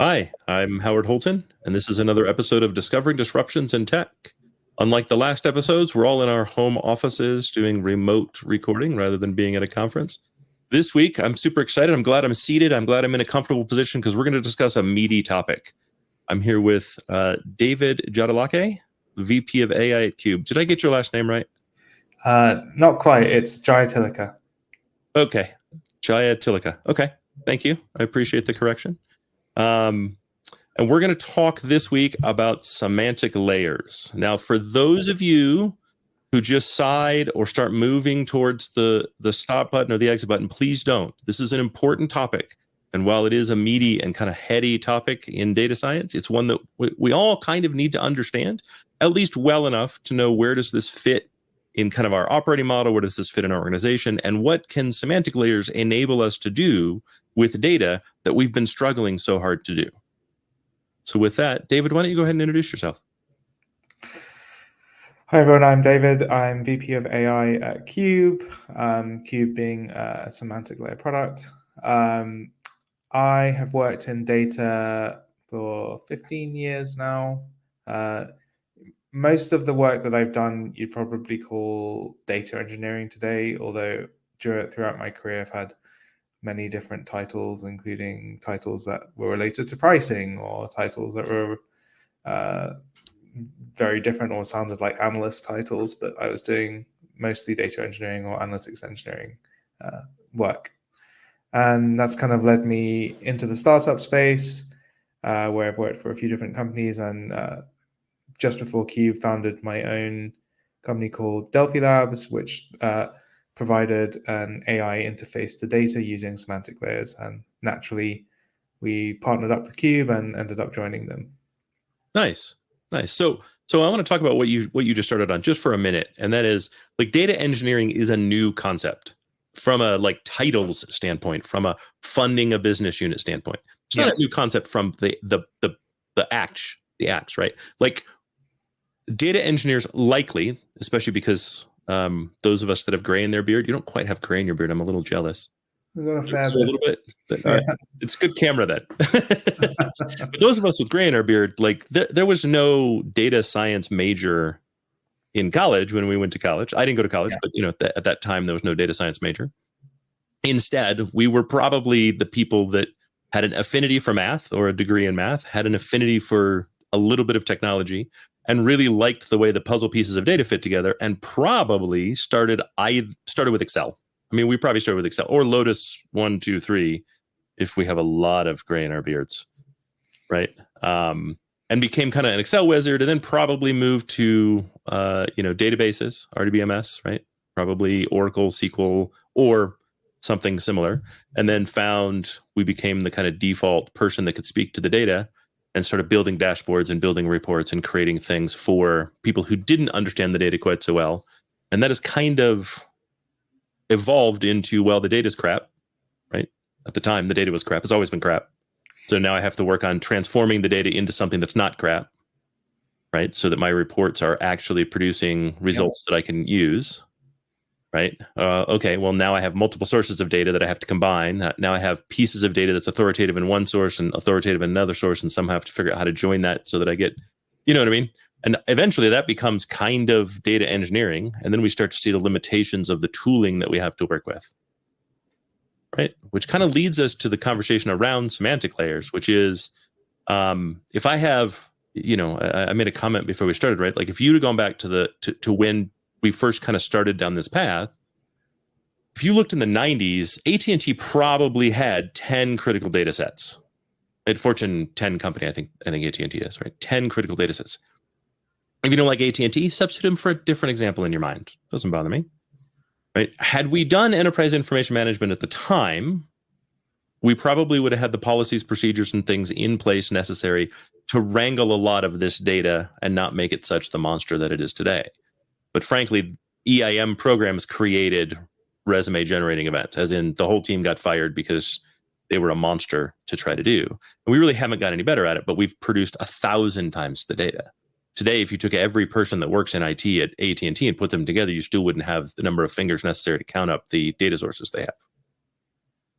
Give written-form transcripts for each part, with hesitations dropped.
Hi, I'm Howard Holton, and this is another episode of Discovering Disruptions in Tech. Unlike the last episodes, we're all in our home offices doing remote recording rather than being at a conference. This week, I'm super excited. I'm glad I'm seated. I'm glad I'm in a comfortable position because we're going to discuss a meaty topic. I'm here with David Jayatillake, VP of AI at Cube. Did I get your last name right? Not quite. It's Jayatillake. Okay, Jayatillake. Okay, thank you. I appreciate the correction. And we're going to talk this week about semantic layers. Now, for those of you who just side or start moving towards the stop button or the exit button, please don't. This is an important topic. And while it is a meaty and kind of heady topic in data science, it's one that we all kind of need to understand, at least well enough to know where does this fit in kind of our operating model, where does this fit in our organization, and what can semantic layers enable us to do with data that we've been struggling so hard to do. So with that, David, why don't you go ahead and introduce yourself? Hi everyone, I'm David. I'm VP of AI at Cube, Cube being a semantic layer product. I have worked in data for 15 years now. Most of the work that I've done, you'd probably call data engineering today, although throughout my career, I've had many different titles, including titles that were related to pricing or titles that were very different or sounded like analyst titles, but I was doing mostly data engineering or analytics engineering work. And that's kind of led me into the startup space, where I've worked for a few different companies, and just before Cube, founded my own company called Delphi Labs, which provided an AI interface to data using semantic layers. And naturally, we partnered up with Cube and ended up joining them. Nice. So I want to talk about what you just started on just for a minute, and that is like data engineering is a new concept from a like titles standpoint, from a funding a business unit standpoint. It's not a new concept from the acts, right? Like data engineers likely, especially because those of us that have gray in their beard, you don't quite have gray in your beard. I'm a little jealous. A little bit. It's good camera then. But those of us with gray in our beard, like there was no data science major in college when we went to college. I didn't go to college, but at that time there was no data science major. Instead, we were probably the people that had an affinity for math or a degree in math, had an affinity for a little bit of technology, and really liked the way the puzzle pieces of data fit together, and probably started with Excel. I mean, we probably started with Excel or Lotus 1, 2, 3, if we have a lot of gray in our beards, right? And became kind of an Excel wizard, and then probably moved to databases, RDBMS, right? Probably Oracle, SQL, or something similar, and then found we became the kind of default person that could speak to the data, and started building dashboards and building reports and creating things for people who didn't understand the data quite so well. And that has kind of evolved into, well, the data's crap, right? At the time, the data was crap. It's always been crap. So now I have to work on transforming the data into something that's not crap, right? So that my reports are actually producing results that I can use, right? Okay, well, now I have multiple sources of data that I have to combine. Now I have pieces of data that's authoritative in one source and authoritative in another source, and somehow have to figure out how to join that so that I get, you know what I mean? And eventually that becomes kind of data engineering, and then we start to see the limitations of the tooling that we have to work with, right? Which kind of leads us to the conversation around semantic layers, which is if I have, I made a comment before we started, right? Like if you'd have gone back to when we first kind of started down this path, if you looked in the 90s, AT&T probably had 10 critical data sets. At Fortune 10 company, I think AT&T is, right? 10 critical data sets. If you don't like AT&T, substitute them for a different example in your mind. Doesn't bother me, right? Had we done enterprise information management at the time, we probably would have had the policies, procedures, and things in place necessary to wrangle a lot of this data and not make it such the monster that it is today. But frankly, EIM programs created resume generating events, as in the whole team got fired because they were a monster to try to do. And we really haven't got any better at it, but we've produced 1,000 times the data. Today, if you took every person that works in IT at AT&T and put them together, you still wouldn't have the number of fingers necessary to count up the data sources they have.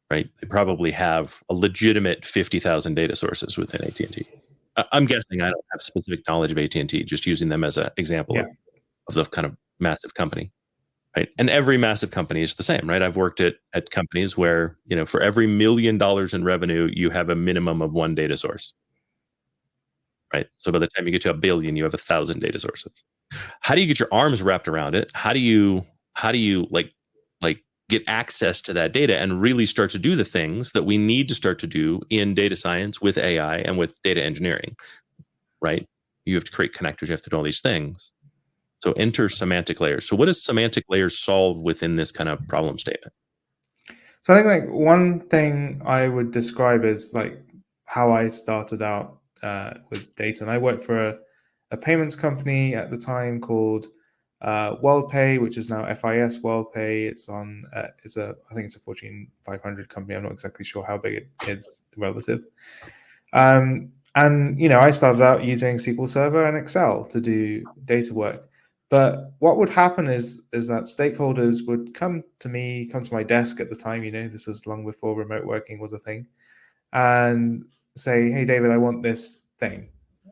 right? They probably have a legitimate 50,000 data sources within AT&T. I'm guessing, I don't have specific knowledge of AT&T, just using them as an example of the kind of massive company, right? And every massive company is the same, right? I've worked at companies where, for every $1 million in revenue, you have a minimum of one data source, right? So by the time you get to $1 billion, you have 1,000 data sources. How do you get your arms wrapped around it? How do you like get access to that data and really start to do the things that we need to start to do in data science with AI and with data engineering, right? You have to create connectors, you have to do all these things. So enter semantic layers. So what does semantic layers solve within this kind of problem statement? So I think one thing I would describe is how I started out with data. And I worked for a payments company at the time called WorldPay, which is now FIS WorldPay. It's on I think it's a Fortune 500 company. I'm not exactly sure how big it is relative. And I started out using SQL Server and Excel to do data work. But what would happen is that stakeholders would come to my desk at the time. This was long before remote working was a thing, and say, "Hey, David, I want this thing,"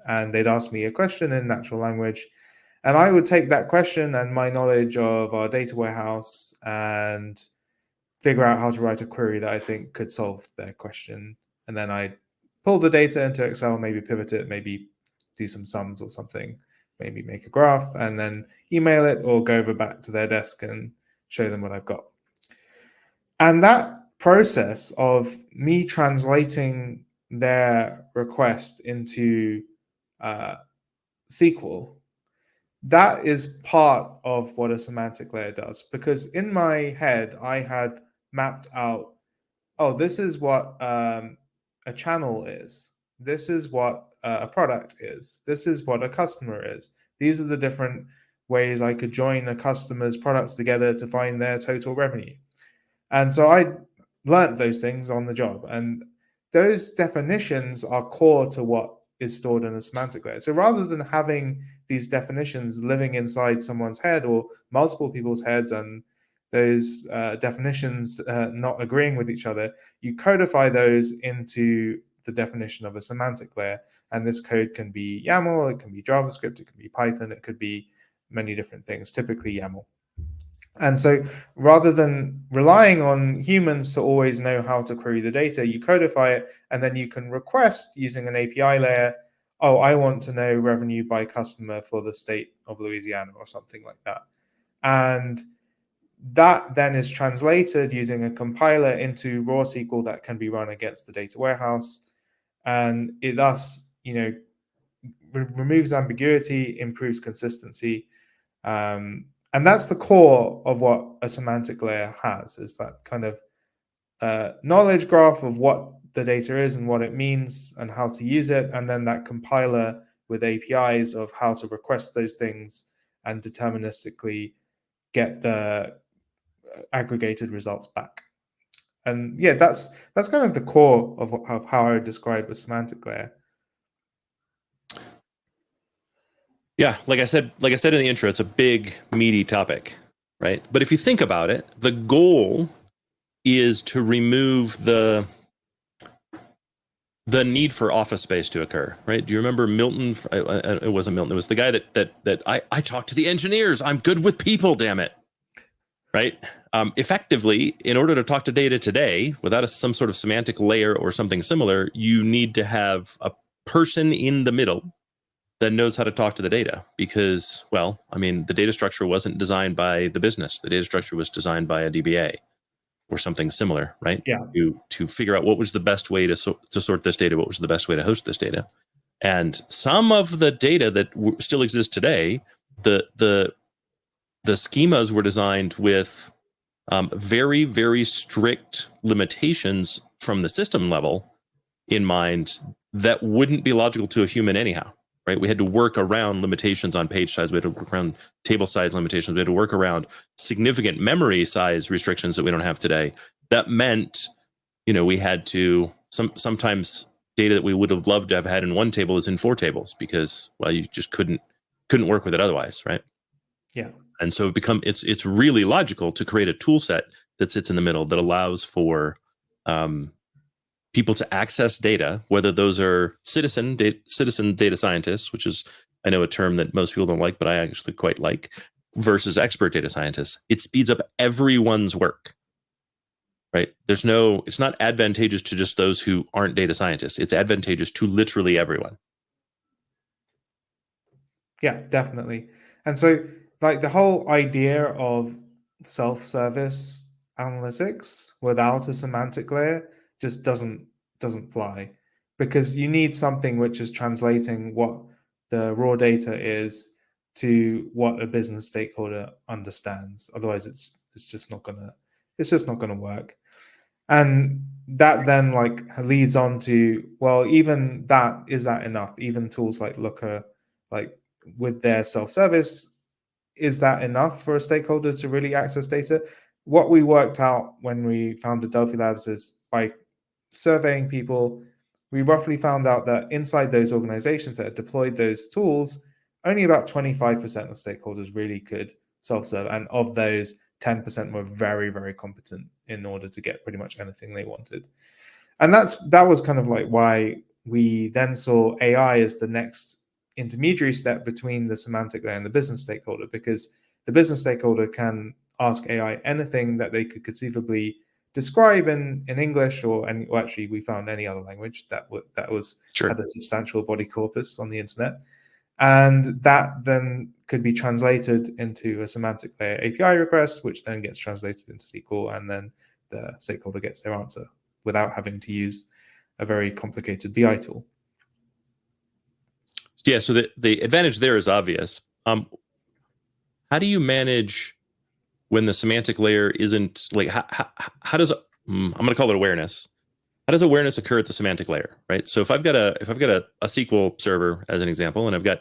and they'd ask me a question in natural language. And I would take that question and my knowledge of our data warehouse and figure out how to write a query that I think could solve their question. And then I'd pull the data into Excel, maybe pivot it, maybe do some sums or something, maybe make a graph, and then email it or go over back to their desk and show them what I've got. And that process of me translating their request into SQL, that is part of what a semantic layer does, because in my head, I had mapped out, this is what a channel is. This is what a product is. This is what a customer is. These are the different ways I could join a customer's products together to find their total revenue. And so I learned those things on the job. And those definitions are core to what is stored in a semantic layer. So rather than having these definitions living inside someone's head or multiple people's heads and those definitions not agreeing with each other, you codify those into the definition of a semantic layer. And this code can be YAML, it can be JavaScript, it can be Python, it could be many different things, typically YAML. And so rather than relying on humans to always know how to query the data, you codify it, and then you can request using an API layer, I want to know revenue by customer for the state of Louisiana or something like that. And that then is translated using a compiler into raw SQL that can be run against the data warehouse. And it thus, removes ambiguity, improves consistency. And that's the core of what a semantic layer has, is that kind of knowledge graph of what the data is and what it means and how to use it. And then that compiler with APIs of how to request those things and deterministically get the aggregated results back. And yeah, that's kind of the core of how I would describe a semantic layer. Yeah, like I said in the intro, it's a big, meaty topic, right? But if you think about it, the goal is to remove the need for office space to occur, right? Do you remember Milton? It wasn't Milton. It was the guy that I talk to the engineers. I'm good with people, damn it, right? Effectively, in order to talk to data today, without some sort of semantic layer or something similar, you need to have a person in the middle that knows how to talk to the data, because, the data structure wasn't designed by the business. The data structure was designed by a DBA or something similar, right? Yeah. To figure out what was the best way to sort this data, what was the best way to host this data. And some of the data that still exists today, the schemas were designed with very, very strict limitations from the system level in mind that wouldn't be logical to a human anyhow. Right? We had to work around limitations on page size. We had to work around table size limitations. We had to work around significant memory size restrictions that we don't have today. That meant, we had to sometimes data that we would have loved to have had in one table is in 4 tables because, you just couldn't work with it otherwise, right? Yeah. And so it's really logical to create a tool set that sits in the middle that allows for people to access data, whether those are citizen data scientists, which is, I know, a term that most people don't like, but I actually quite like, versus expert data scientists. It speeds up everyone's work, right? It's not advantageous to just those who aren't data scientists. It's advantageous to literally everyone. Yeah, definitely. And so like the whole idea of self-service analytics without a semantic layer just doesn't fly, because you need something which is translating what the raw data is to what a business stakeholder understands. Otherwise it's just not gonna work. And that then like leads on to, well, even that, is that enough? Even tools like Looker, like with their self-service, is that enough for a stakeholder to really access data? What we worked out when we founded Delphi Labs is, by surveying people, we roughly found out that inside those organizations that had deployed those tools, only about 25% of stakeholders really could self-serve. And of those, 10% were very, very competent in order to get pretty much anything they wanted. And that was kind of like why we then saw AI as the next intermediary step between the semantic layer and the business stakeholder, because the business stakeholder can ask AI anything that they could conceivably describe in English or actually we found any other language that was Sure. had a substantial body corpus on the internet. And that then could be translated into a semantic layer API request, which then gets translated into SQL, and then the stakeholder gets their answer without having to use a very complicated BI tool. Yeah, so the advantage there is obvious. How do you manage when the semantic layer isn't like, how does I'm going to call it awareness? How does awareness occur at the semantic layer, right? So if I've got a SQL server as an example, and I've got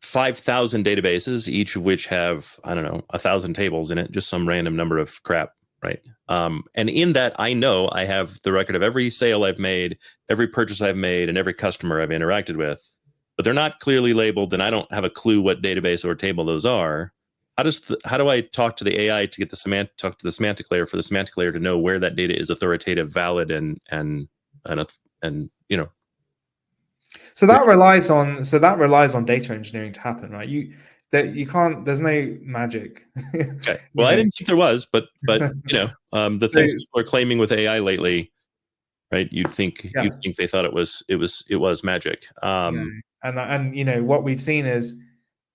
5,000 databases, each of which have, I don't know, 1,000 tables in it, just some random number of crap, right? And in that, I know I have the record of every sale I've made, every purchase I've made, and every customer I've interacted with, but they're not clearly labeled, and I don't have a clue what database or table those are. How do I talk to the AI to get talk to the semantic layer, for the semantic layer to know where that data is authoritative, valid, and you know? So that relies on data engineering to happen, right? You can't. There's no magic. Okay. Well, I didn't think there was, but you know, the things people are claiming with AI lately, right? You'd think they thought it was magic. And you know what we've seen is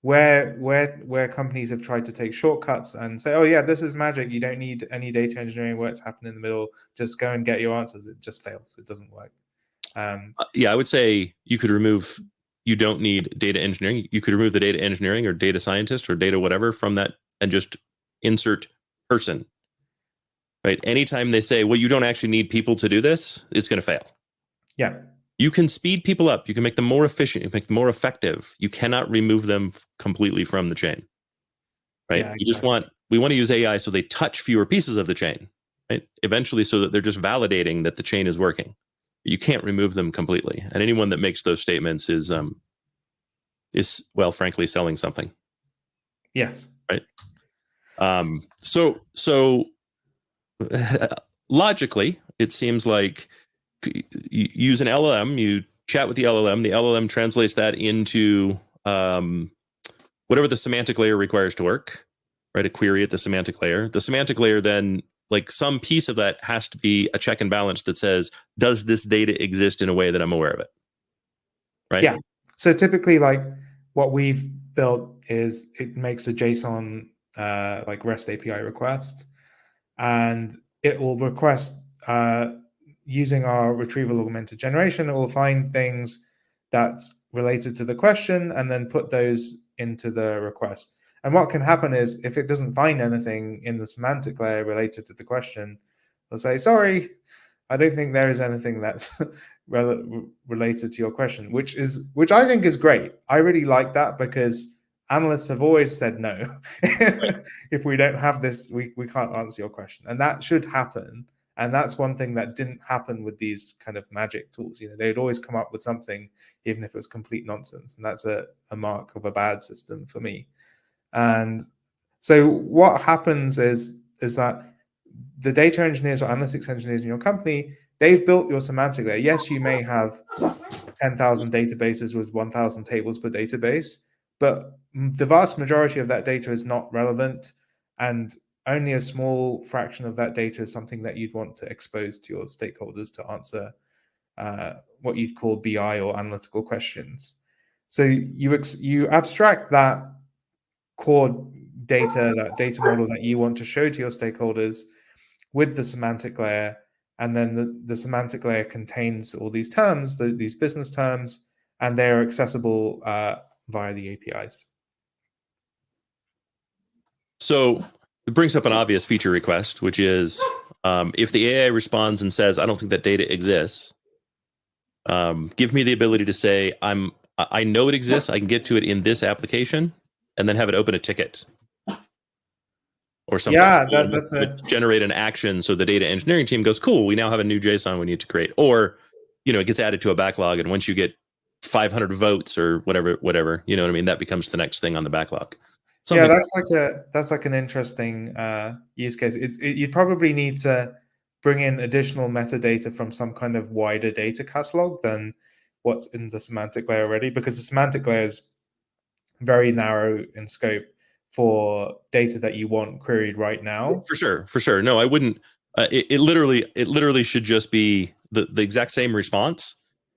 where companies have tried to take shortcuts and say, oh yeah, this is magic. You don't need any data engineering work to happen in the middle. Just go and get your answers. It just fails. It doesn't work. Yeah, I would say you don't need data engineering. You could remove the data engineering or data scientist or data whatever from that and just insert person, right? Anytime they say, well, you don't actually need people to do this, it's going to fail. Yeah. You can speed people up. You can make them more efficient. You can make them more effective. You cannot remove them completely from the chain, right? Yeah, exactly. We want to use AI so they touch fewer pieces of the chain, right? Eventually, so that they're just validating that the chain is working. You can't remove them completely. And anyone that makes those statements is well, frankly, selling something. Yes. Right. So logically, it seems like you use an LLM, you chat with the LLM translates that into whatever the semantic layer requires to work, right? A query at the semantic layer. The semantic layer then, like, some piece of that has to be a check and balance that says, does this data exist in a way that I'm aware of it? Right? Yeah. So typically, like, what we've built is it makes a JSON like REST API request, and it will request using our retrieval augmented generation. It will find things that's related to the question and then put those into the request. And what can happen is, if it doesn't find anything in the semantic layer related to the question, it'll say, sorry, I don't think there is anything that's related to your question, which I think is great. I really like that, because analysts have always said no. If we don't have this, we can't answer your question. And that should happen. And that's one thing that didn't happen with these kind of magic tools. You know, they'd always come up with something, even if it was complete nonsense. And that's a mark of a bad system for me. And so what happens is that the data engineers or analytics engineers in your company, they've built your semantic layer. Yes, you may have 10,000 databases with 1,000 tables per database, but the vast majority of that data is not relevant, and only a small fraction of that data is something that you'd want to expose to your stakeholders to answer what you'd call BI or analytical questions. So you abstract that core data, that data model that you want to show to your stakeholders with the semantic layer, and then the semantic layer contains all these terms, these business terms, and they're accessible via the APIs. So it brings up an obvious feature request, which is if the AI responds and says, I don't think that data exists, give me the ability to say, I know it exists, I can get to it in this application, and then have it open a ticket or something. Yeah, that's generate an action, so the data engineering team goes, cool, we now have a new JSON we need to create. Or, it gets added to a backlog, and once you get 500 votes or whatever, you know what I mean, that becomes the next thing on the backlog. Yeah, that's like an interesting use case. You'd probably need to bring in additional metadata from some kind of wider data catalog than what's in the semantic layer already, because the semantic layer is very narrow in scope for data that you want queried right now. For sure. No, I wouldn't. It literally should just be the exact same response.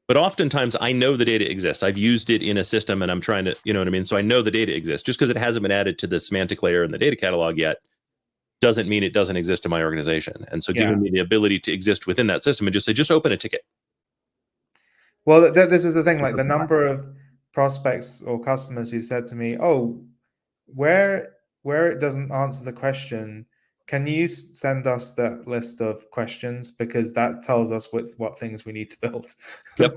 But oftentimes I know the data exists. I've used it in a system and I'm trying to, you know what I mean? So I know the data exists. Just because it hasn't been added to the semantic layer in the data catalog yet doesn't mean it doesn't exist in my organization. And so giving me the ability to exist within that system and just say, just open a ticket. Well, this is the thing, like the number of prospects or customers who've said to me, oh, where it doesn't answer the question, can you send us that list of questions, because that tells us what things we need to build. Yep.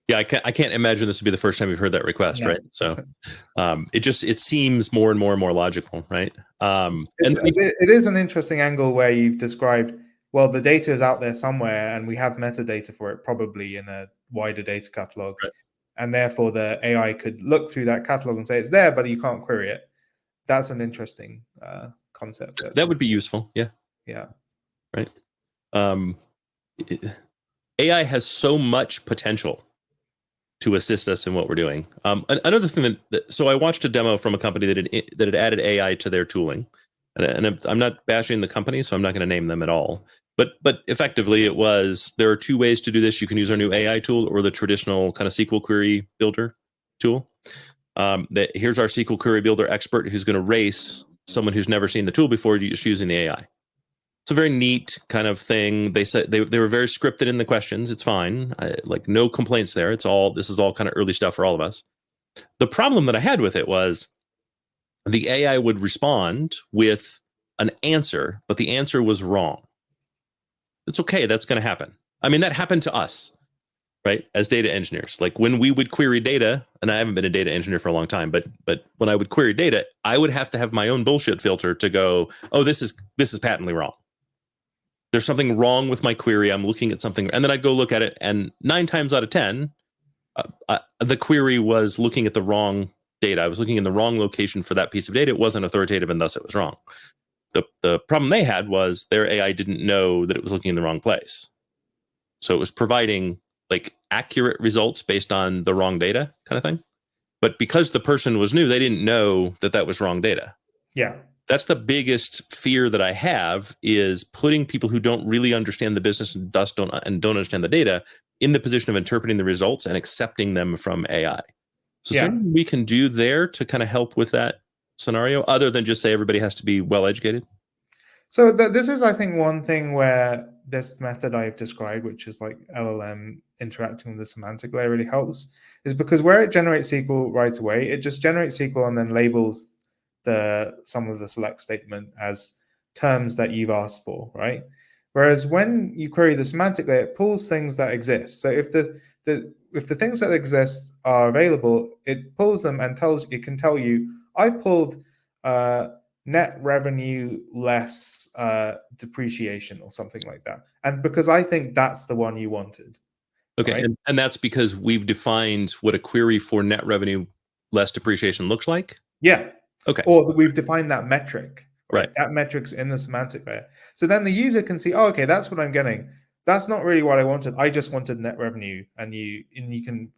Yeah, I can't imagine this would be the first time we've heard that request, right? So it seems more and more logical, right? It is an interesting angle where you've described, well, the data is out there somewhere and we have metadata for it, probably in a wider data catalog. Right. And therefore the AI could look through that catalog and say it's there, but you can't query it. That's an interesting concept. That would be useful. Yeah. Yeah. Right. AI has so much potential to assist us in what we're doing. Another thing so I watched a demo from a company that had added AI to their tooling, and I'm not bashing the company, so I'm not going to name them at all. But effectively, there are two ways to do this. You can use our new AI tool or the traditional kind of SQL query builder tool. Here's our SQL query builder expert who's going to race someone who's never seen the tool before just using the AI. It's a very neat kind of thing. They said they were very scripted in the questions. It's fine. Like no complaints there. This is all kind of early stuff for all of us. The problem that I had with it was the AI would respond with an answer, but the answer was wrong. It's okay. That's going to happen. I mean, that happened to us, right? As data engineers, like when we would query data, and I haven't been a data engineer for a long time, but when I would query data, I would have to have my own bullshit filter to go, oh, this is patently wrong. There's something wrong with my query. I'm looking at something, and then I'd go look at it, and 9 times out of 10, the query was looking at the wrong data. I was looking in the wrong location for that piece of data. It wasn't authoritative, and thus it was wrong. The problem they had was their AI didn't know that it was looking in the wrong place. So it was providing like accurate results based on the wrong data kind of thing. But because the person was new, they didn't know that was wrong data. Yeah. That's the biggest fear that I have, is putting people who don't really understand the business and don't understand the data in the position of interpreting the results and accepting them from AI. So is there anything we can do there to kind of help with that scenario, other than just say everybody has to be well educated? So this is, I think, one thing where this method I've described, which is like LLM interacting with the semantic layer, really helps, is because where it generates SQL right away, it just generates SQL and then labels some of the select statement as terms that you've asked for, right? Whereas when you query the semantic layer, it pulls things that exist. So if the things that exist are available, it pulls them and it can tell you, I pulled net revenue less depreciation or something like that. And because I think that's the one you wanted. Okay, right? and that's because we've defined what a query for net revenue less depreciation looks like? Yeah. Okay. Or we've defined that metric, Right. That metric's in the semantic layer. So then the user can see, oh, okay, that's what I'm getting. That's not really what I wanted. I just wanted net revenue. And you can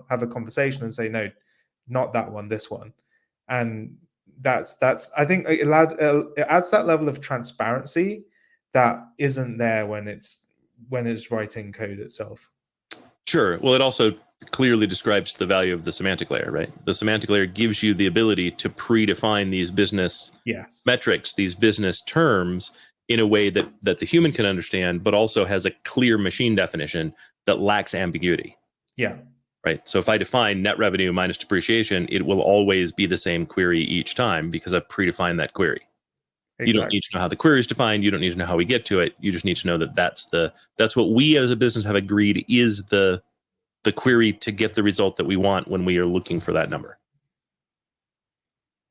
have a conversation and say, no, not that one, this one. And that's I think it adds that level of transparency that isn't there when it's writing code itself. Sure. Well, it also clearly describes the value of the semantic layer, right? The semantic layer gives you the ability to predefine these business metrics, these business terms in a way that the human can understand, but also has a clear machine definition that lacks ambiguity. Yeah. Right. So if I define net revenue minus depreciation, it will always be the same query each time because I've predefined that query. Exactly. You don't need to know how the query is defined. You don't need to know how we get to it. You just need to know that that's what we as a business have agreed is the query to get the result that we want when we are looking for that number.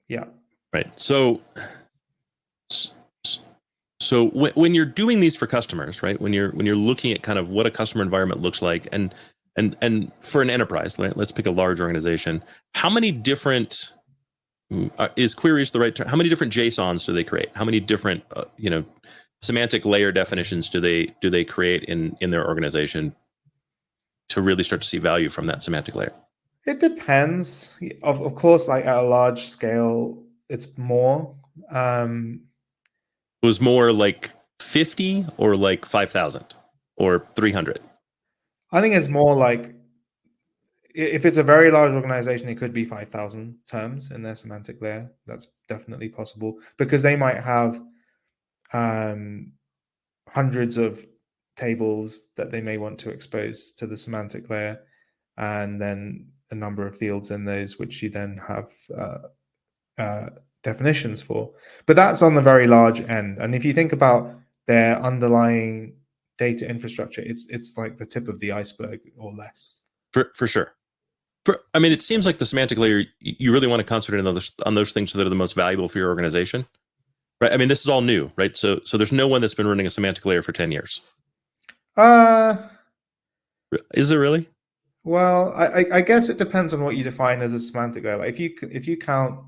Yeah. Right. So when you're doing these for customers, right? When you're looking at kind of what a customer environment looks like, and for an enterprise, right? Let's pick a large organization. How many different is queries the right term? How many different JSONs do they create? How many different semantic layer definitions do they create in their organization to really start to see value from that semantic layer? It depends. Of course, like at a large scale, it's more. It was more like 50 or like 5,000 or 300. I think it's more like, if it's a very large organization, it could be 5,000 terms in their semantic layer. That's definitely possible because they might have hundreds of tables that they may want to expose to the semantic layer, and then a number of fields in those which you then have definitions for. But that's on the very large end. And if you think about their underlying data infrastructure, it's like the tip of the iceberg or less. For sure. I mean, it seems like the semantic layer, you really want to concentrate on those things that are the most valuable for your organization, right? I mean, this is all new, right? So there's no one that's been running a semantic layer for 10 years. Is there really? Well, I guess it depends on what you define as a semantic layer. Like if you count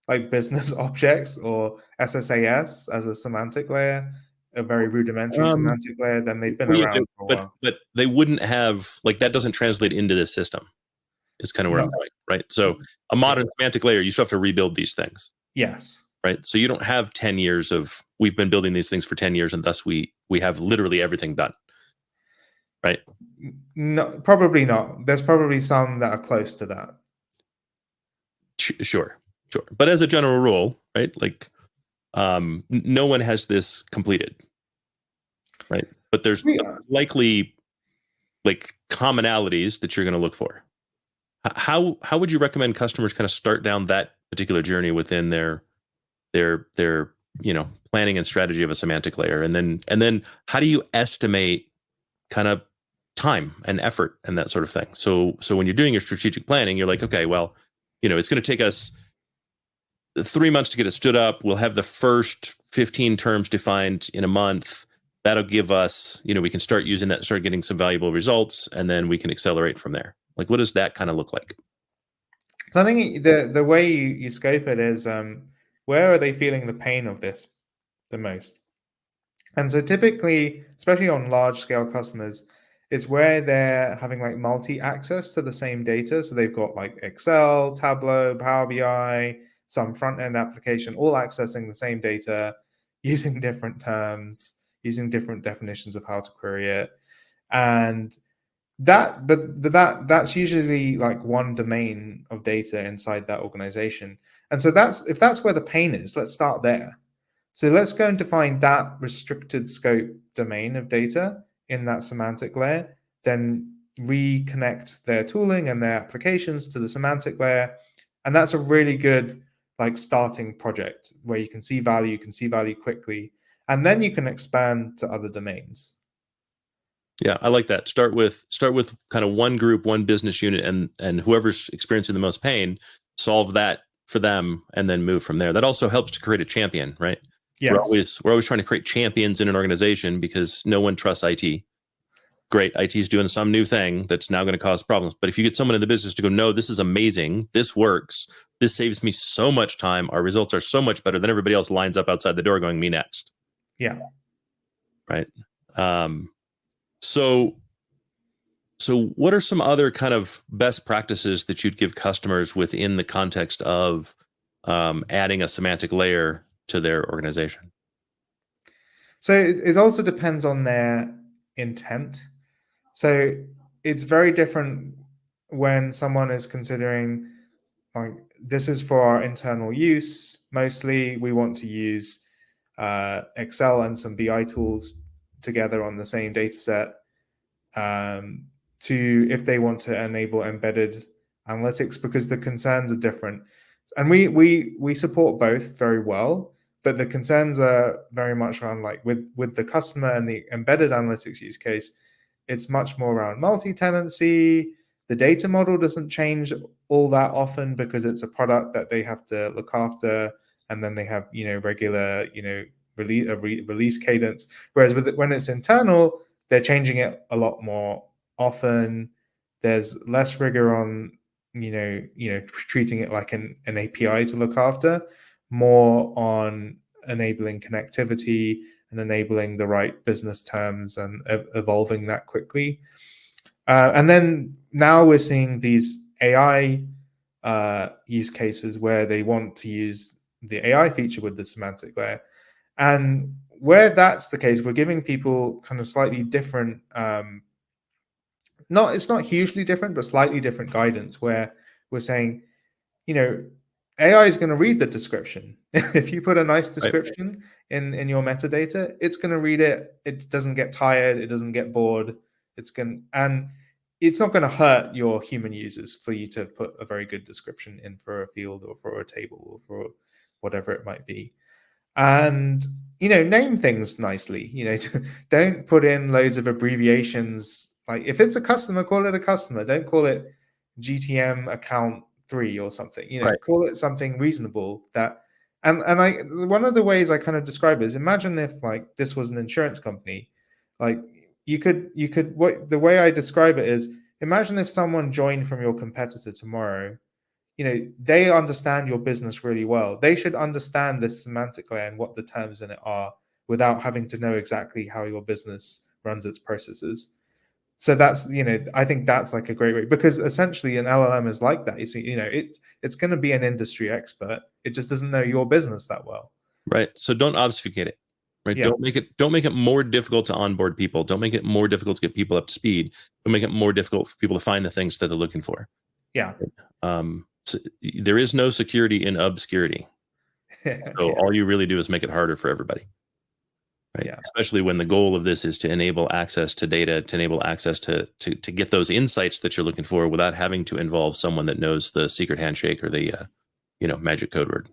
like business objects or SSAS as a semantic layer, a very rudimentary semantic layer, then they've been around for a while. But they wouldn't have, like, that doesn't translate into this system. Is kind of where I'm going, right? So a modern semantic layer, you still have to rebuild these things. Yes. Right. So you don't have 10 years of, we've been building these things for 10 years and thus we have literally everything done. Right? No, probably not. There's probably some that are close to that. Sure. But as a general rule, right? Like, no one has this completed. Right. But there's likely like commonalities that you're going to look for. How would you recommend customers kind of start down that particular journey within their planning and strategy of a semantic layer, and then how do you estimate kind of time and effort and that sort of thing? So when you're doing your strategic planning, you're like, okay, well, it's going to take us 3 months to get it stood up. We'll have the first 15 terms defined in a month. That'll give us, we can start using that, start getting some valuable results, and then we can accelerate from there. Like, what does that kind of look like? So I think the way you scope it is, where are they feeling the pain of this the most? And so typically, especially on large scale customers, it's where they're having like multi-access to the same data. So they've got like Excel, Tableau, Power BI, some front-end application, all accessing the same data, using different terms, using different definitions of how to query it. And that's usually like one domain of data inside that organization. And so if that's where the pain is, let's start there. So let's go and define that restricted scope domain of data in that semantic layer, then reconnect their tooling and their applications to the semantic layer. And that's a really good like starting project where you can see value quickly, and then you can expand to other domains. Yeah, I like that. Start with kind of one group, one business unit, and whoever's experiencing the most pain, solve that for them, and then move from there. That also helps to create a champion, right? Yes. We're always trying to create champions in an organization because no one trusts IT. great, IT is doing some new thing that's now going to cause problems. But if you get someone in the business to go, no, this is amazing, this works, this saves me so much time, our results are so much better, than everybody else lines up outside the door going, me next. Yeah. Right. So what are some other kind of best practices that you'd give customers within the context of adding a semantic layer to their organization? So it also depends on their intent. So it's very different when someone is considering, like, this is for our internal use. Mostly we want to use Excel and some BI tools together on the same data set, to if they want to enable embedded analytics, because the concerns are different. And we support both very well, but the concerns are very much around, like, with the customer and the embedded analytics use case, it's much more around multi-tenancy. The data model doesn't change all that often because it's a product that they have to look after, and then they have, regular, release cadence. Whereas when it's internal, they're changing it a lot more often. There's less rigor on, treating it like an API to look after, more on enabling connectivity and enabling the right business terms and evolving that quickly. And then now we're seeing these AI use cases where they want to use the AI feature with the semantic layer. And where that's the case, we're giving people kind of slightly different, it's not hugely different, but slightly different guidance, where we're saying, AI is going to read the description. If you put a nice description in your metadata, it's going to read it. It doesn't get tired. It doesn't get bored. And it's not going to hurt your human users for you to put a very good description in for a field or for a table or for whatever it might be. And, name things nicely. Don't put in loads of abbreviations. Like, if it's a customer, call it a customer. Don't call it GTM account 3 or something. Call it something reasonable. One of the ways I kind of describe it is, imagine if, like, this was an insurance company. Like, the way I describe it is, imagine if someone joined from your competitor tomorrow. They understand your business really well. They should understand this semantic layer and what the terms in it are, without having to know exactly how your business runs its processes. So that's, I think that's like a great way, because essentially an LLM is like that. It's going to be an industry expert. It just doesn't know your business that well. Right. So don't obfuscate it. Right. Yeah. Don't make it more difficult to onboard people. Don't make it more difficult to get people up to speed. Don't make it more difficult for people to find the things that they're looking for. Yeah. So there is no security in obscurity. So all you really do is make it harder for everybody. Right. Yeah. Especially when the goal of this is to enable access to data, to enable access to get those insights that you're looking for without having to involve someone that knows the secret handshake or the magic code word.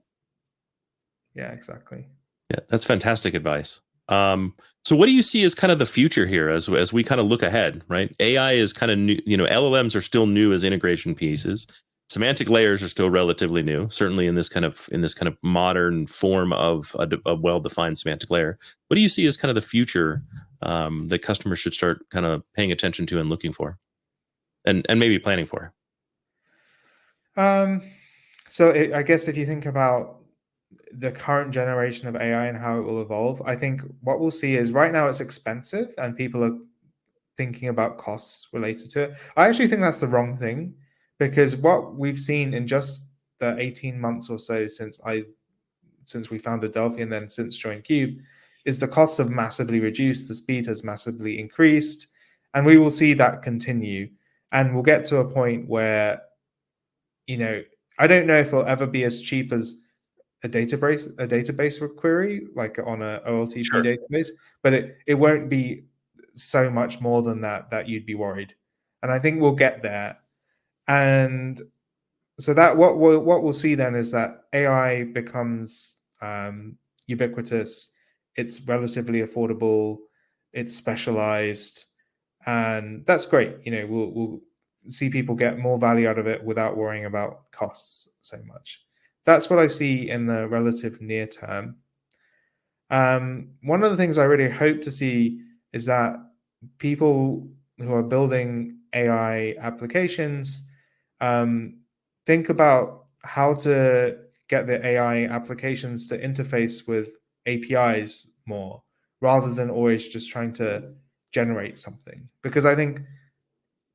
Yeah, exactly. Yeah, that's fantastic advice. So what do you see as kind of the future here as we kind of look ahead, right? AI is kind of new, LLMs are still new as integration pieces. Semantic layers are still relatively new, certainly in this kind of modern form of a well-defined semantic layer. What do you see as kind of the future that customers should start kind of paying attention to and looking for, and maybe planning for? So I guess if you think about the current generation of AI and how it will evolve, I think what we'll see is, right now it's expensive and people are thinking about costs related to it. I actually think that's the wrong thing, because what we've seen in just the 18 months or so since we founded Delphi and then since joined Cube, is the costs have massively reduced, the speed has massively increased, and we will see that continue. And we'll get to a point where, I don't know if it'll ever be as cheap as a database query, like on a OLTP database, but it won't be so much more than that you'd be worried. And I think we'll get there. And so that what we'll see then is that AI becomes ubiquitous. It's relatively affordable. It's specialized, and that's great. We'll see people get more value out of it without worrying about costs so much. That's what I see in the relative near term. One of the things I really hope to see is that people building AI applications, think about how to get the AI applications to interface with APIs more, rather than always just trying to generate something. Because I think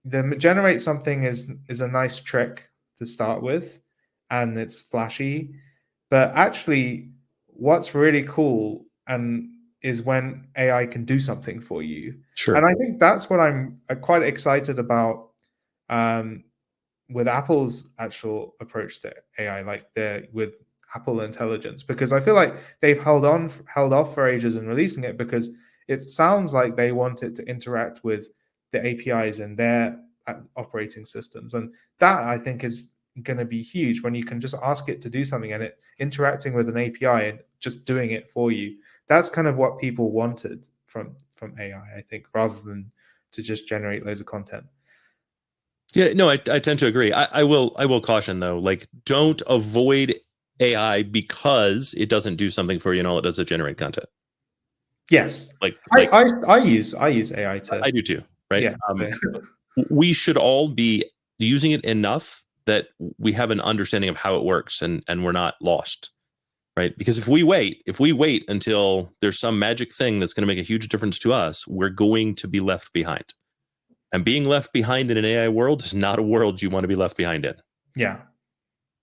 the generate something is a nice trick to start with, and it's flashy, but actually what's really cool and is when AI can do something for you. Sure. And I think that's what I'm quite excited about, with Apple's actual approach to AI, like with Apple Intelligence, because I feel like they've held off for ages in releasing it, because it sounds like they want it to interact with the APIs in their operating systems, and that I think is going to be huge, when you can just ask it to do something and it interacting with an API and just doing it for you. That's kind of what people wanted from AI, I think, rather than to just generate loads of content. Yeah, no, I tend to agree. I will caution though, like, don't avoid AI because it doesn't do something for you and all it does is generate content. Yes, I use AI to. I do too, right? Yeah. We should all be using it enough that we have an understanding of how it works, and we're not lost, right? Because if we wait until there's some magic thing that's going to make a huge difference to us, we're going to be left behind. And being left behind in an AI world is not a world you want to be left behind in. Yeah.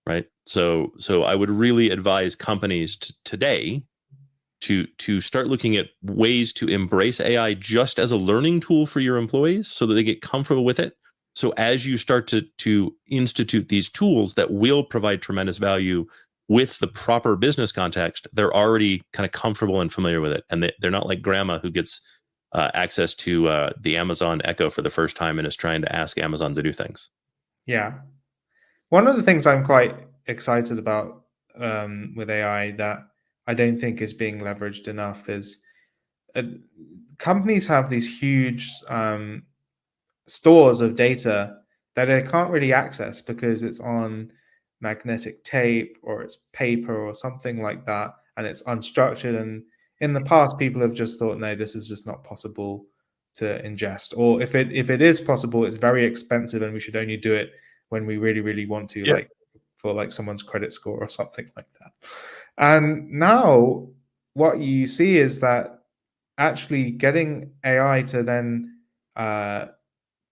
Right. So I would really advise companies today to start looking at ways to embrace AI just as a learning tool for your employees, so that they get comfortable with it. So as you start to institute these tools that will provide tremendous value with the proper business context, they're already kind of comfortable and familiar with it. And they're not like grandma who gets access to the Amazon Echo for the first time and is trying to ask Amazon to do things. Yeah. One of the things I'm quite excited about with AI that I don't think is being leveraged enough is companies have these huge stores of data that they can't really access because it's on magnetic tape or it's paper or something like that, and it's unstructured. And in the past, people have just thought, no, this is just not possible to ingest, or if it is possible, it's very expensive and we should only do it when we really, really want to, like for like someone's credit score or something like that. And now what you see is that actually getting AI to then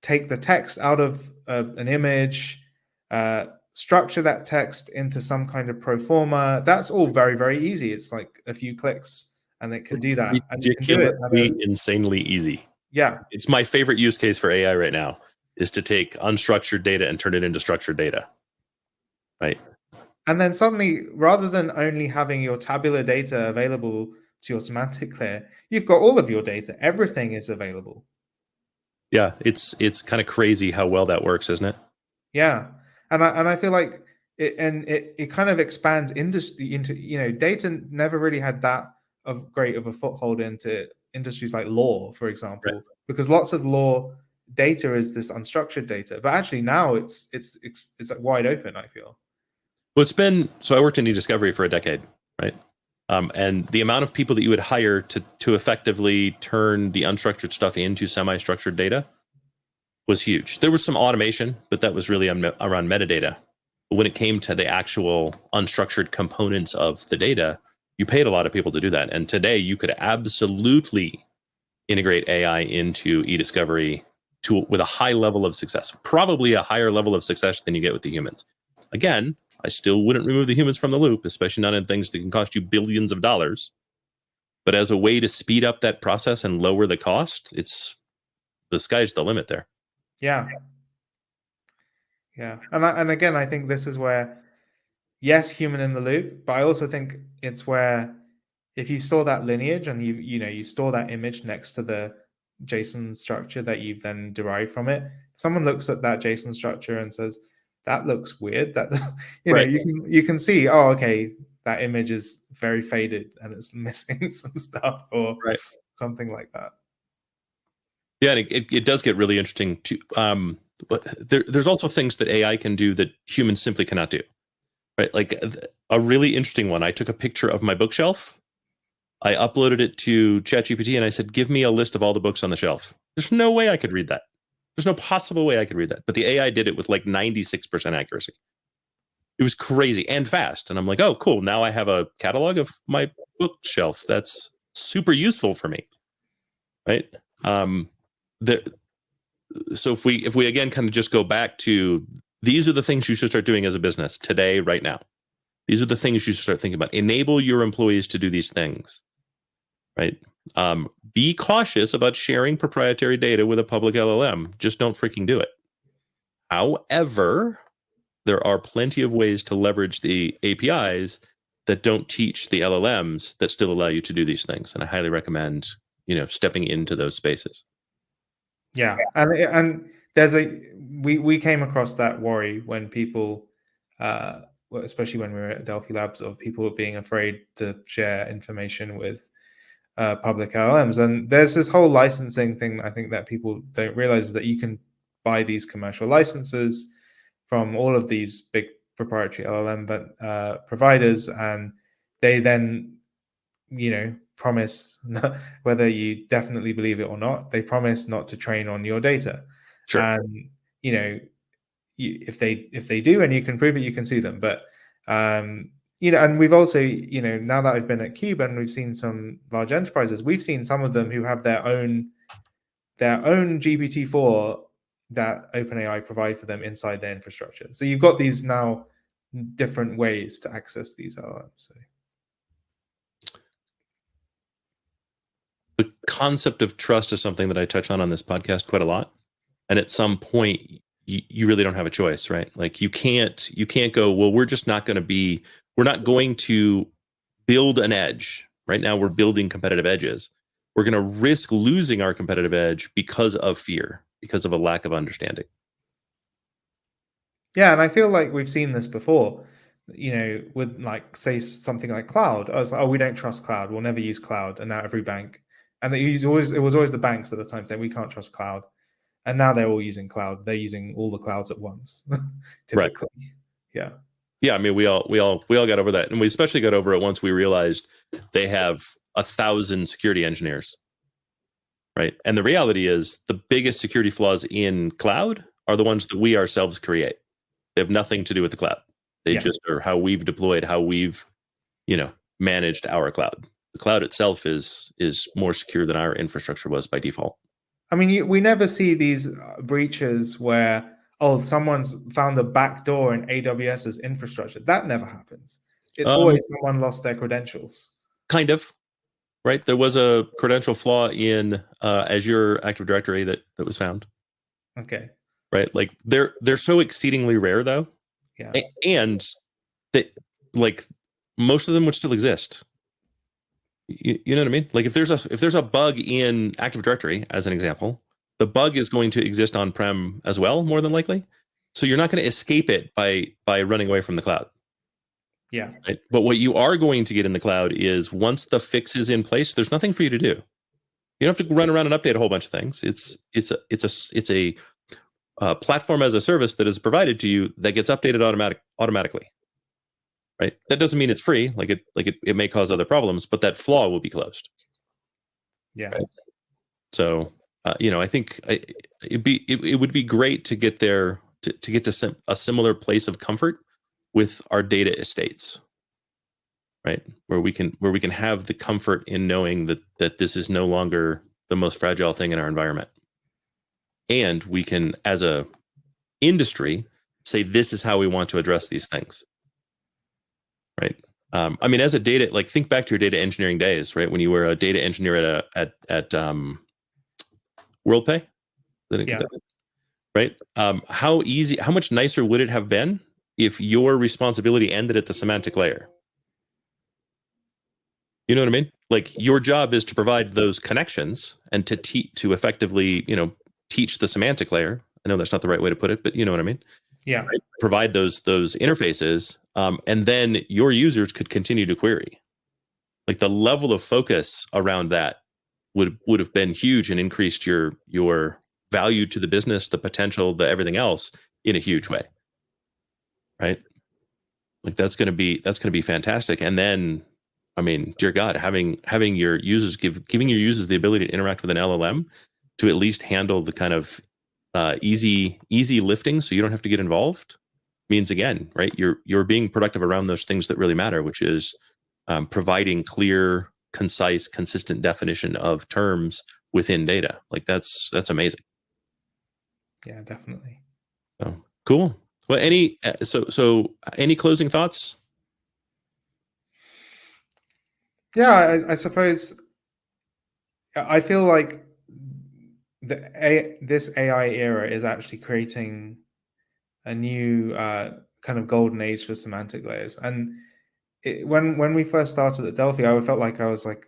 take the text out of an image, structure that text into some kind of pro forma, that's all very, very easy. It's like a few clicks and it can do that. And you can do it insanely easy. Yeah. It's my favorite use case for AI right now, is to take unstructured data and turn it into structured data. Right. And then suddenly, rather than only having your tabular data available to your semantic layer, you've got all of your data. Everything is available. Yeah, it's kind of crazy how well that works, isn't it? Yeah. And I feel like it kind of expands industry into, data never really had that great of a foothold into industries like law, for example, right? Because lots of law data is this unstructured data, but actually now it's like wide open, I feel. Well, so I worked in e-discovery for a decade, right? And the amount of people that you would hire to effectively turn the unstructured stuff into semi-structured data was huge. There was some automation, but that was really around metadata. But when it came to the actual unstructured components of the data, you paid a lot of people to do that. And today you could absolutely integrate AI into e-discovery with a high level of success, probably a higher level of success than you get with the humans. Again, I still wouldn't remove the humans from the loop, especially not in things that can cost you billions of dollars. But as a way to speed up that process and lower the cost, the sky's the limit there. Yeah. Yeah. And again, I think this is where, yes, human in the loop, but I also think it's where if you store that lineage and you store that image next to the JSON structure that you've then derived from it, someone looks at that JSON structure and says, that looks weird. That right. you can see, oh, okay, that image is very faded and it's missing some stuff or right. something like that. Yeah, and it does get really interesting too. But there's also things that AI can do that humans simply cannot do. Right, like a really interesting one. I took a picture of my bookshelf. I uploaded it to ChatGPT and I said, "Give me a list of all the books on the shelf." There's no way I could read that. There's no possible way I could read that. But the AI did it with like 96% accuracy. It was crazy and fast. And I'm like, oh, cool. Now I have a catalog of my bookshelf. That's super useful for me. Right. So if we again kind of just go back to, these are the things you should start doing as a business today, right now. These are the things you should start thinking about. Enable your employees to do these things. Right. Be cautious about sharing proprietary data with a public LLM. Just don't freaking do it. However, there are plenty of ways to leverage the APIs that don't teach the LLMs that still allow you to do these things. And I highly recommend, stepping into those spaces. Yeah. And there's we came across that worry when people, especially when we were at Delphi Labs, of people being afraid to share information with public LLMs. And there's this whole licensing thing, I think, that people don't realize, is that you can buy these commercial licenses from all of these big proprietary LLM providers, and they then, promise, whether you definitely believe it or not, they promise not to train on your data. Sure. And if they do, and you can prove it, you can sue them. But and we've also, now that I've been at Cube and we've seen some large enterprises, we've seen some of them who have their own GPT-4 that OpenAI provide for them inside their infrastructure. So you've got these now different ways to access these LLMs. So the concept of trust is something that I touch on this podcast quite a lot. And at some point, you really don't have a choice, right? Like you can't go, well, we're not going to build an edge. Right now, we're building competitive edges. We're going to risk losing our competitive edge because of fear, because of a lack of understanding. Yeah, and I feel like we've seen this before, with like, say, something like cloud. I was like, oh, we don't trust cloud. We'll never use cloud. And now every bank, and it was always the banks at the time saying we can't trust cloud. And now they're all using cloud. They're using all the clouds at once, typically. Right. Yeah. Yeah, I mean, we all got over that, and we especially got over it once we realized they have 1,000 security engineers, right? And the reality is, the biggest security flaws in cloud are the ones that we ourselves create. They have nothing to do with the cloud. They just are how we've deployed, how we've, managed our cloud. The cloud itself is more secure than our infrastructure was by default. I mean, we never see these breaches where, someone's found a backdoor in AWS's infrastructure. That never happens. It's always someone lost their credentials. Kind of, right? There was a credential flaw in Azure Active Directory that was found. Okay. Right? Like they're so exceedingly rare, though. Yeah. And that, like, most of them would still exist. You know what I mean? Like if there's a bug in Active Directory, as an example, the bug is going to exist on-prem as well, more than likely. So you're not going to escape it by running away from the cloud. Yeah. Right? But what you are going to get in the cloud is, once the fix is in place, there's nothing for you to do. You don't have to run around and update a whole bunch of things. It's a platform as a service that is provided to you that gets updated automatically. Right? That doesn't mean it's free. Like it may cause other problems, but that flaw will be closed. Yeah. Right? So I think it would be great to get there, to get to a similar place of comfort with our data estates, right? Where we can have the comfort in knowing that this is no longer the most fragile thing in our environment, and we can, as a industry, say this is how we want to address these things. Right. I mean, as a data, like, think back to your data engineering days, right? When you were a data engineer at WorldPay, right? How much nicer would it have been if your responsibility ended at the semantic layer? You know what I mean? Like, your job is to provide those connections and to effectively, teach the semantic layer. I know that's not the right way to put it, but you know what I mean? Yeah. Right? Provide those interfaces, and then your users could continue to query. Like, the level of focus around that would have been huge and increased your value to the business, the potential, the everything else, in a huge way. Right? Like, that's going to be fantastic. And then, I mean, dear God, having your users giving your users the ability to interact with an LLM to at least handle the kind of easy lifting, so you don't have to get involved, means again, right? You're being productive around those things that really matter, which is providing clear, concise, consistent definition of terms within data. Like that's amazing. Yeah, definitely. So cool. Well, any any closing thoughts? Yeah, I suppose I feel like this AI era is actually creating a new kind of golden age for semantic layers. And when we first started at Delphi, I felt like I was like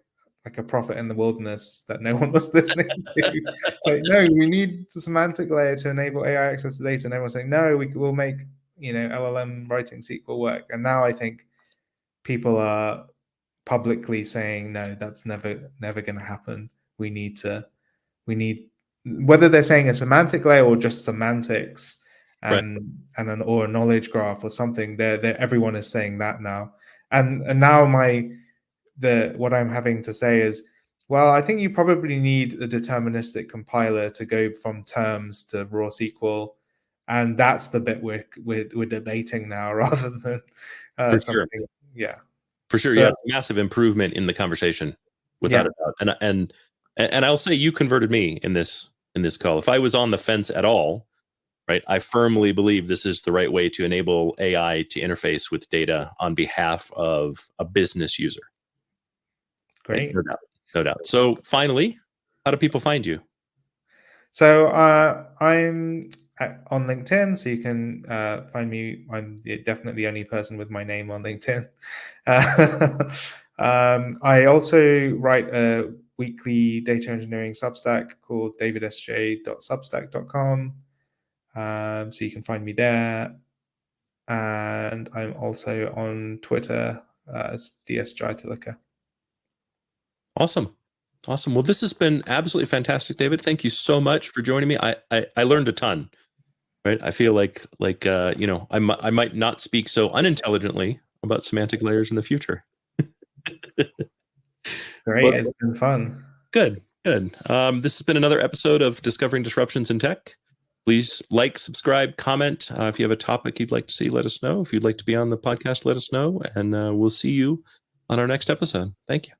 a prophet in the wilderness that no one was listening to. It's like, no, we need the semantic layer to enable AI access to data. And everyone's saying, no, we'll make LLM writing SQL work. And now I think people are publicly saying, no, that's never going to happen. We need whether they're saying a semantic layer or just semantics and or a knowledge graph or something. Everyone is saying that now. And now what I'm having to say is, well, I think you probably need a deterministic compiler to go from terms to raw SQL, and that's the bit we're debating now, rather than For something. sure. Yeah, for sure. So, Yeah, massive improvement in the conversation, without a doubt. And I'll say you converted me in this call. If I was on the fence at all, right, I firmly believe this is the right way to enable AI to interface with data on behalf of a business user. great. Right? No doubt. So finally, how do people find you? So I'm on LinkedIn, so you can find me. I'm definitely the only person with my name on LinkedIn. I also write a weekly data engineering Substack called davidsj.substack.com. So you can find me there. And I'm also on Twitter as DS Jayatillake. Awesome. Well, this has been absolutely fantastic, David. Thank you so much for joining me. I learned a ton. Right. I feel like I might not speak so unintelligently about semantic layers in the future. Great. It's been fun. Good. This has been another episode of Discovering Disruptions in Tech. Please like, subscribe, comment. If you have a topic you'd like to see, let us know. If you'd like to be on the podcast, let us know. And we'll see you on our next episode. Thank you.